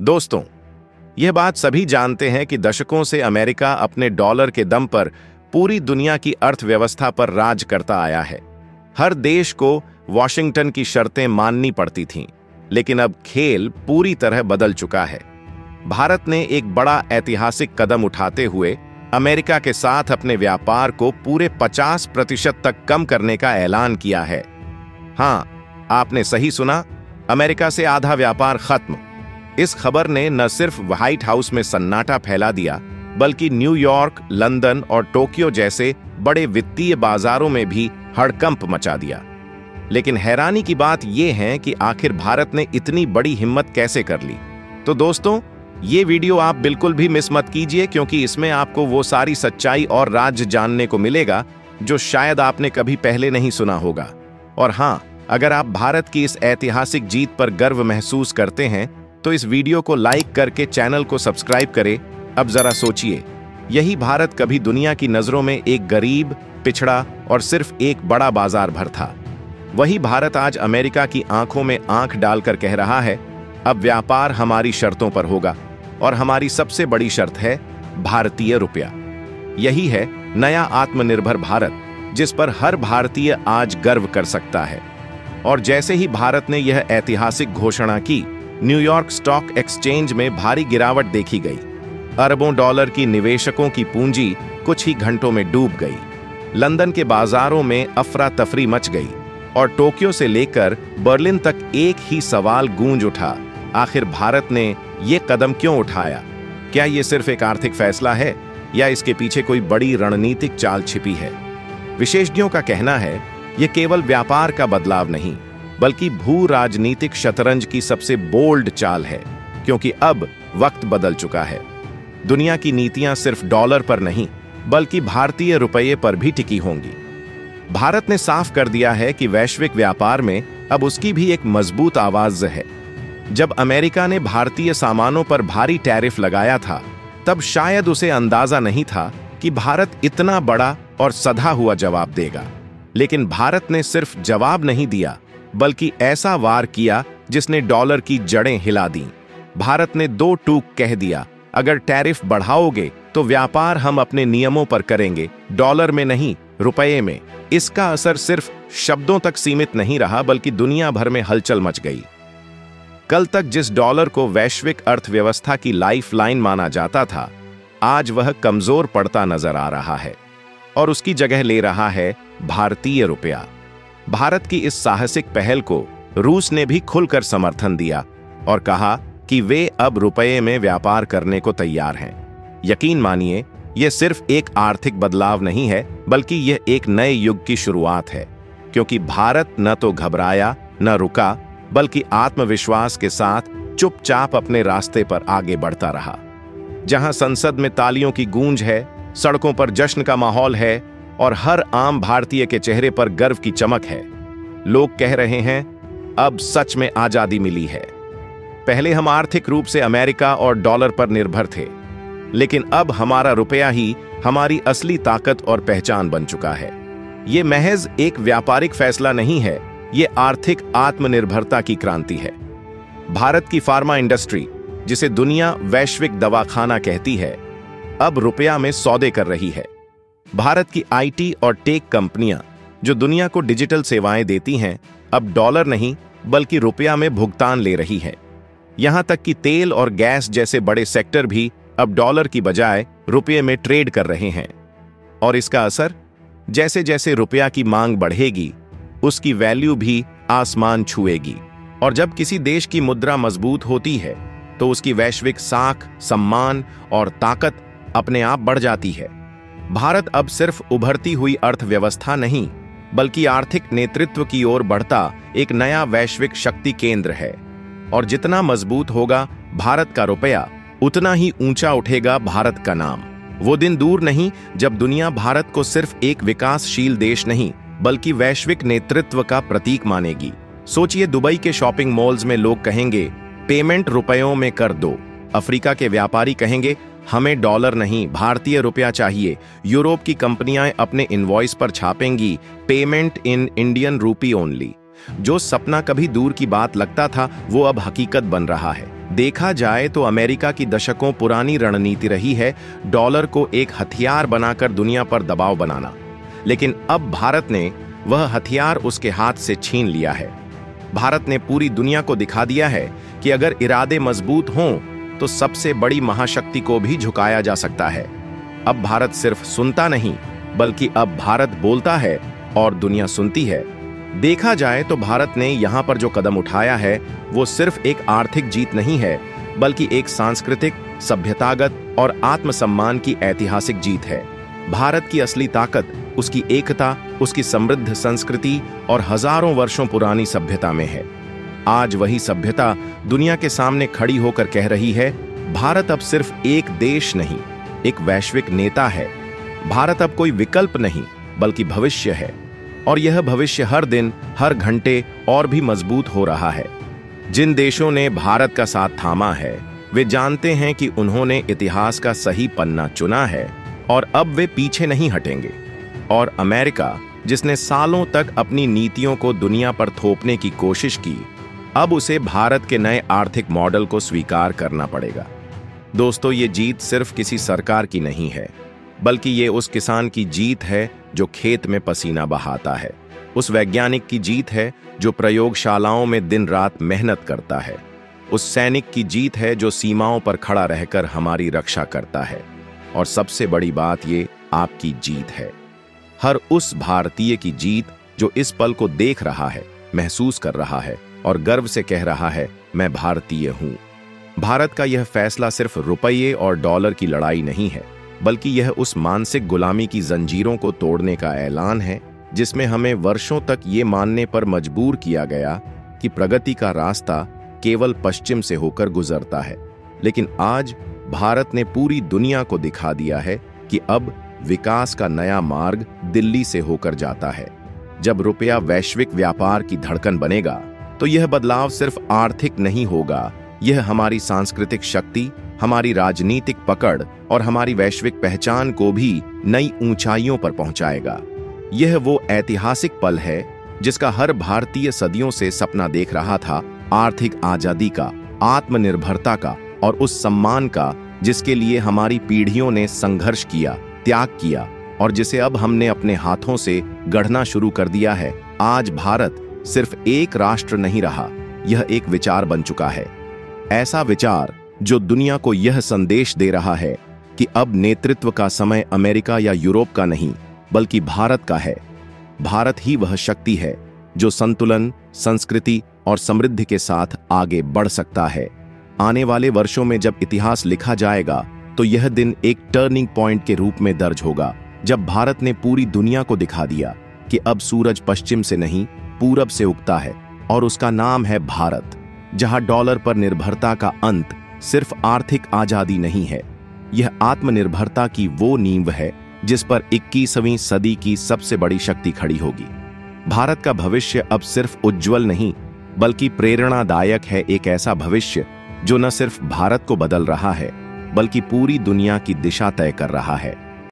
दोस्तों, यह बात सभी जानते हैं कि दशकों से अमेरिका अपने डॉलर के दम पर पूरी दुनिया की अर्थव्यवस्था पर राज करता आया है। हर देश को वॉशिंगटन की शर्तें माननी पड़ती थीं, लेकिन अब खेल पूरी तरह बदल चुका है। भारत ने एक बड़ा ऐतिहासिक कदम उठाते हुए अमेरिका के साथ अपने व्यापार को पूरे 50% तक कम करने का ऐलान किया है। हाँ, आपने सही सुना, अमेरिका से आधा व्यापार खत्म। इस खबर ने न सिर्फ व्हाइट हाउस में सन्नाटा फैला दिया, बल्कि न्यूयॉर्क, लंदन और टोक्यो जैसे बड़े वित्तीय बाजारों में भी हड़कंप मचा दिया। लेकिन हैरानी की बात यह है कि आखिर भारत ने इतनी बड़ी हिम्मत कैसे कर ली। तो दोस्तों, ये वीडियो आप बिल्कुल भी मिस मत कीजिए, क्योंकि इसमें आपको वो सारी सच्चाई और राज जानने को मिलेगा जो शायद आपने कभी पहले नहीं सुना होगा। और हाँ, अगर आप भारत की इस ऐतिहासिक जीत पर गर्व महसूस करते हैं तो इस वीडियो को लाइक करके चैनल को सब्सक्राइब करें। अब जरा सोचिए, यही भारत कभी दुनिया की नजरों में एक गरीब, पिछड़ा और सिर्फ एक बड़ा बाजार भर था। वही भारत आज अमेरिका की आंखों में आंख डालकर कह रहा है, अब व्यापार हमारी शर्तों पर होगा, और हमारी सबसे बड़ी शर्त है भारतीय रुपया। यही है नया आत्मनिर्भर भारत, जिस पर हर भारतीय आज गर्व कर सकता है। और जैसे ही भारत ने यह ऐतिहासिक घोषणा की, न्यूयॉर्क स्टॉक एक्सचेंज में भारी गिरावट देखी गई। अरबों डॉलर की निवेशकों की पूंजी कुछ ही घंटों में डूब गई। लंदन के बाजारों में अफरा तफरी मच गई और टोक्यो से लेकर बर्लिन तक एक ही सवाल गूंज उठा, आखिर भारत ने ये कदम क्यों उठाया? क्या ये सिर्फ एक आर्थिक फैसला है या इसके पीछे कोई बड़ी रणनीतिक चाल छिपी है? विशेषज्ञों का कहना है, ये केवल व्यापार का बदलाव नहीं, बल्कि भू राजनीतिक शतरंज की सबसे बोल्ड चाल है, क्योंकि अब वक्त बदल चुका है। दुनिया की नीतियां सिर्फ डॉलर पर नहीं, बल्कि भारतीय रुपये पर भी टिकी होंगी। भारत ने साफ कर दिया है कि वैश्विक व्यापार में अब उसकी भी एक मजबूत आवाज है। जब अमेरिका ने भारतीय सामानों पर भारी टैरिफ लगाया था, तब शायद उसे अंदाजा नहीं था कि भारत इतना बड़ा और सधा हुआ जवाब देगा। लेकिन भारत ने सिर्फ जवाब नहीं दिया, बल्कि ऐसा वार किया जिसने डॉलर की जड़ें हिला दी। भारत ने दो टूक कह दिया, अगर टैरिफ बढ़ाओगे तो व्यापार हम अपने नियमों पर करेंगे, डॉलर में नहीं, रुपये में। इसका असर सिर्फ शब्दों तक सीमित नहीं रहा, बल्कि दुनिया भर में हलचल मच गई। कल तक जिस डॉलर को वैश्विक अर्थव्यवस्था की लाइफलाइन माना जाता था, आज वह कमजोर पड़ता नजर आ रहा है और उसकी जगह ले रहा है भारतीय रुपया। भारत की इस साहसिक पहल को रूस ने भी खुलकर समर्थन दिया और कहा कि वे अब रुपये में व्यापार करने को तैयार हैं। यकीन मानिए, यह सिर्फ एक आर्थिक बदलाव नहीं है, बल्कि यह एक नए युग की शुरुआत है, क्योंकि भारत न तो घबराया न रुका, बल्कि आत्मविश्वास के साथ चुपचाप अपने रास्ते पर आगे बढ़ता रहा। जहां संसद में तालियों की गूंज है, सड़कों पर जश्न का माहौल है और हर आम भारतीय के चेहरे पर गर्व की चमक है, लोग कह रहे हैं, अब सच में आजादी मिली है। पहले हम आर्थिक रूप से अमेरिका और डॉलर पर निर्भर थे, लेकिन अब हमारा रुपया ही हमारी असली ताकत और पहचान बन चुका है। यह महज एक व्यापारिक फैसला नहीं है, यह आर्थिक आत्मनिर्भरता की क्रांति है। भारत की फार्मा इंडस्ट्री, जिसे दुनिया वैश्विक दवाखाना कहती है, अब रुपया में सौदे कर रही है। भारत की आईटी और टेक कंपनियां, जो दुनिया को डिजिटल सेवाएं देती हैं, अब डॉलर नहीं बल्कि रुपया में भुगतान ले रही है। यहां तक कि तेल और गैस जैसे बड़े सेक्टर भी अब डॉलर की बजाय रुपये में ट्रेड कर रहे हैं। और इसका असर, जैसे जैसे रुपया की मांग बढ़ेगी, उसकी वैल्यू भी आसमान छुएगी। और जब किसी देश की मुद्रा मजबूत होती है, तो उसकी वैश्विक साख, सम्मान और ताकत अपने आप बढ़ जाती है। भारत अब सिर्फ उभरती हुई अर्थव्यवस्था नहीं, बल्कि आर्थिक नेतृत्व की ओर बढ़ता एक नया वैश्विक शक्ति केंद्र है। और जितना मजबूत होगा भारत का रुपया, उतना ही ऊंचा उठेगा भारत का नाम। वो दिन दूर नहीं जब दुनिया भारत को सिर्फ एक विकासशील देश नहीं, बल्कि वैश्विक नेतृत्व का प्रतीक मानेगी। सोचिए, दुबई के शॉपिंग मॉल्स में लोग कहेंगे, पेमेंट रुपयों में कर दो। अफ्रीका के व्यापारी कहेंगे, हमें डॉलर नहीं, भारतीय रुपया चाहिए। यूरोप की कंपनियां अपने इनवॉइस पर छापेंगी, payment in Indian rupee only. जो सपना कभी दूर की बात लगता था, वो अब हकीकत बन रहा है। देखा जाए तो अमेरिका की दशकों पुरानी रणनीति रही है डॉलर को एक हथियार बनाकर दुनिया पर दबाव बनाना, लेकिन अब भारत ने वह हथियार उसके हाथ से छीन लिया है। भारत ने पूरी दुनिया को दिखा दिया है कि अगर इरादे मजबूत हों तो सबसे बड़ी महाशक्ति को भी झुकाया जा सकता है। अब भारत सिर्फ सुनता नहीं, बल्कि अब भारत बोलता है और दुनिया सुनती है। देखा जाए तो भारत ने यहाँ पर जो कदम उठाया है वो सिर्फ एक आर्थिक जीत नहीं है, बल्कि एक सांस्कृतिक, सभ्यतागत और आत्मसम्मान की ऐतिहासिक जीत है। भारत की असली ताकत उसकी एकता, उसकी समृद्ध संस्कृति और हजारों वर्षों पुरानी सभ्यता में है। आज वही सभ्यता दुनिया के सामने खड़ी होकर कह रही है, भारत अब सिर्फ एक देश नहीं, एक वैश्विक नेता है। भारत अब कोई विकल्प नहीं, बल्कि भविष्य है, और यह भविष्य हर दिन, हर घंटे और भी मजबूत हो रहा है। जिन देशों ने भारत का साथ थामा है, वे जानते हैं कि उन्होंने इतिहास का सही पन्ना चुना है और अब वे पीछे नहीं हटेंगे। और अमेरिका, जिसने सालों तक अपनी नीतियों को दुनिया पर थोपने की कोशिश की, अब उसे भारत के नए आर्थिक मॉडल को स्वीकार करना पड़ेगा। दोस्तों, ये जीत सिर्फ किसी सरकार की नहीं है, बल्कि ये उस किसान की जीत है जो खेत में पसीना बहाता है, उस वैज्ञानिक की जीत है जो प्रयोगशालाओं में दिन रात मेहनत करता है, उस सैनिक की जीत है जो सीमाओं पर खड़ा रहकर हमारी रक्षा करता है, और सबसे बड़ी बात ये आपकी जीत है। हर उस भारतीय की जीत जो इस पल को देख रहा है, महसूस कर रहा है और गर्व से कह रहा है, मैं भारतीय हूं। भारत का यह फैसला सिर्फ रुपये और डॉलर की लड़ाई नहीं है, बल्कि यह उस मानसिक गुलामी की जंजीरों को तोड़ने का ऐलान है जिसमें हमें वर्षों तक ये मानने पर मजबूर किया गया कि प्रगति का रास्ता केवल पश्चिम से होकर गुजरता है। लेकिन आज भारत ने पूरी दुनिया को दिखा दिया है कि अब विकास का नया मार्ग दिल्ली से होकर जाता है। जब रुपया वैश्विक व्यापार की धड़कन बनेगा तो यह बदलाव सिर्फ आर्थिक नहीं होगा, यह हमारी सांस्कृतिक शक्ति, हमारी राजनीतिक पकड़ और हमारी वैश्विक पहचान को भी नई ऊंचाइयों पर पहुंचाएगा। यह वो ऐतिहासिक पल है जिसका हर भारतीय सदियों से सपना देख रहा था, आर्थिक आजादी का, आत्मनिर्भरता का और उस सम्मान का जिसके लिए हमारी पीढ़ियों ने संघर्ष किया, त्याग किया और जिसे अब हमने अपने हाथों से गढ़ना शुरू कर दिया है। आज भारत सिर्फ एक राष्ट्र नहीं रहा, यह एक विचार बन चुका है। ऐसा विचार जो दुनिया को यह संदेश दे रहा है कि अब नेतृत्व का समय अमेरिका या यूरोप का नहीं, बल्कि भारत का है। भारत ही वह शक्ति है जो संतुलन, संस्कृति और समृद्धि के साथ आगे बढ़ सकता है। आने वाले वर्षों में जब इतिहास लिखा जाएगा तो यह दिन एक टर्निंग पॉइंट के रूप में दर्ज होगा, जब भारत ने पूरी दुनिया को दिखा दिया कि अब सूरज पश्चिम से नहीं, पूरब से उगता है और उसका नाम है भारत, जहां डॉलर पर निर्भरता का अंत सिर्फ आर्थिक आजादी नहीं है, यह आत्मनिर्भरता की वो नींव है जिस पर 21वीं सदी की सबसे बड़ी शक्ति खड़ी होगी। भारत का भविष्य अब सिर्फ उज्जवल नहीं, बल्कि प्रेरणादायक है। एक ऐसा भविष्य जो न सिर्फ भारत को बदल रहा है, बल्कि पूरी दुनिया की दिशा तय कर रहा है।